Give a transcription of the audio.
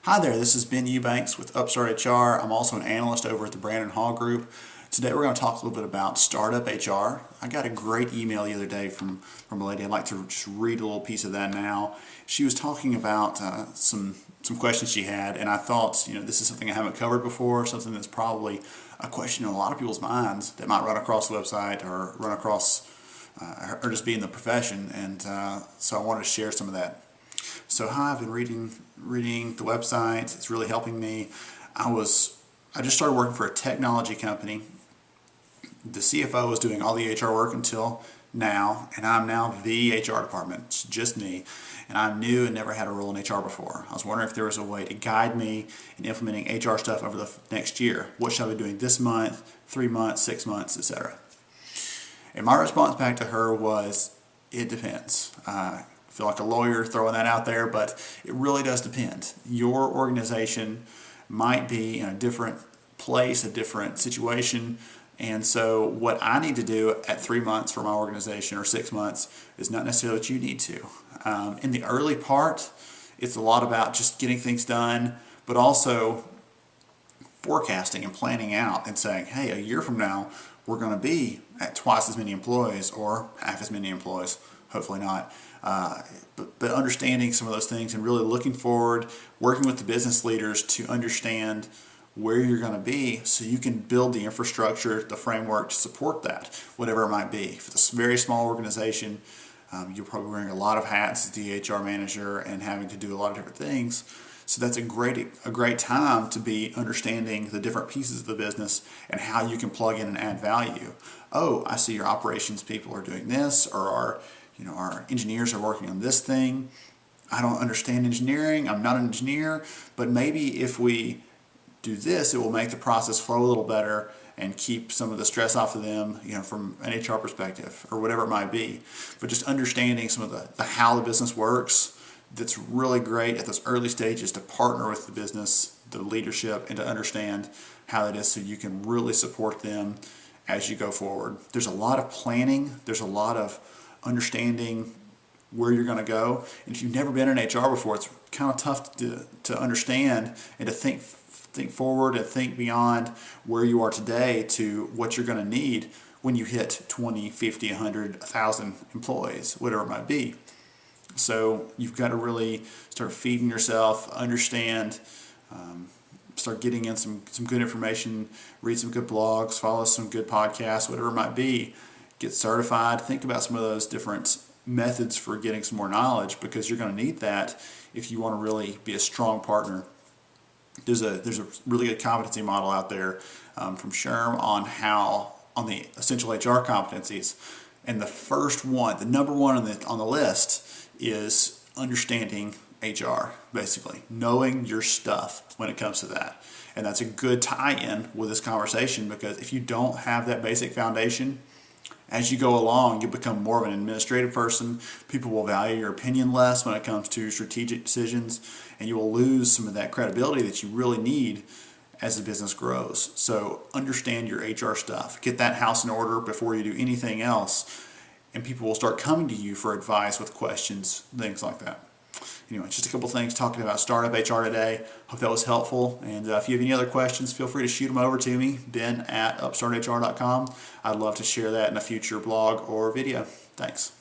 Hi there, this is Ben Eubanks with Upstart HR. I'm also an analyst over at the Brandon Hall Group. Today we're going to talk a little bit about startup HR. I got a great email the other day from a lady. I'd like to just read a little piece of that now. She was talking about some questions she had, and I thought, this is something I haven't covered before, something that's probably a question in a lot of people's minds that might run across the website or run across or just be in the profession, and so I wanted to share some of that. So hi, I've been reading the website. It's really helping me. I just started working for a technology company. The CFO was doing all the HR work until now, and I'm now the HR department. It's just me, and I'm new and never had a role in HR before. I was wondering if there was a way to guide me in implementing HR stuff over the next year. What should I be doing this month, 3 months, 6 months, etc. And my response back to her was, it depends. I feel like a lawyer throwing that out there, but it really does depend. Your organization might be in a different place, a different situation, and so what I need to do at 3 months for my organization or 6 months is not necessarily what you need to. In the early part, it's a lot about just getting things done, but also forecasting and planning out and saying, hey, a year from now, we're going to be at twice as many employees or half as many employees, hopefully not. But understanding some of those things and really looking forward, working with the business leaders to understand where you're going to be so you can build the infrastructure, the framework to support that, whatever it might be. If it's a very small organization, you're probably wearing a lot of hats as the HR manager and having to do a lot of different things. So that's a great time to be understanding the different pieces of the business and how you can plug in and add value. Oh, I see your operations people are doing this, or our engineers are working on this thing. I don't understand engineering. I'm not an engineer, but maybe if we do this, it will make the process flow a little better and keep some of the stress off of them, from an HR perspective or whatever it might be. But just understanding some of the how the business works, that's really great at those early stages to partner with the business, the leadership, and to understand how that is so you can really support them as you go forward. There's a lot of planning. There's a lot of understanding where you're going to go. And if you've never been in HR before, it's kind of tough to understand and to think forward and think beyond where you are today to what you're going to need when you hit 20, 50, 100, 1,000 employees, whatever it might be. So you've got to really start feeding yourself, understand, start getting in some good information, read some good blogs, follow some good podcasts, whatever it might be. Get certified. Think about some of those different methods for getting some more knowledge, because you're going to need that if you want to really be a strong partner. There's a really good competency model out there from SHRM on the essential HR competencies, and the first one, the number one on the list, is understanding HR. Basically, knowing your stuff when it comes to that, and that's a good tie-in with this conversation, because if you don't have that basic foundation, as you go along, you become more of an administrative person. People will value your opinion less when it comes to strategic decisions, and you will lose some of that credibility that you really need as the business grows. So understand your HR stuff. Get that house in order before you do anything else, and people will start coming to you for advice with questions, things like that. Anyway, just a couple things talking about startup HR today. Hope that was helpful. And if you have any other questions, feel free to shoot them over to me, ben@upstarthr.com. I'd love to share that in a future blog or video. Thanks.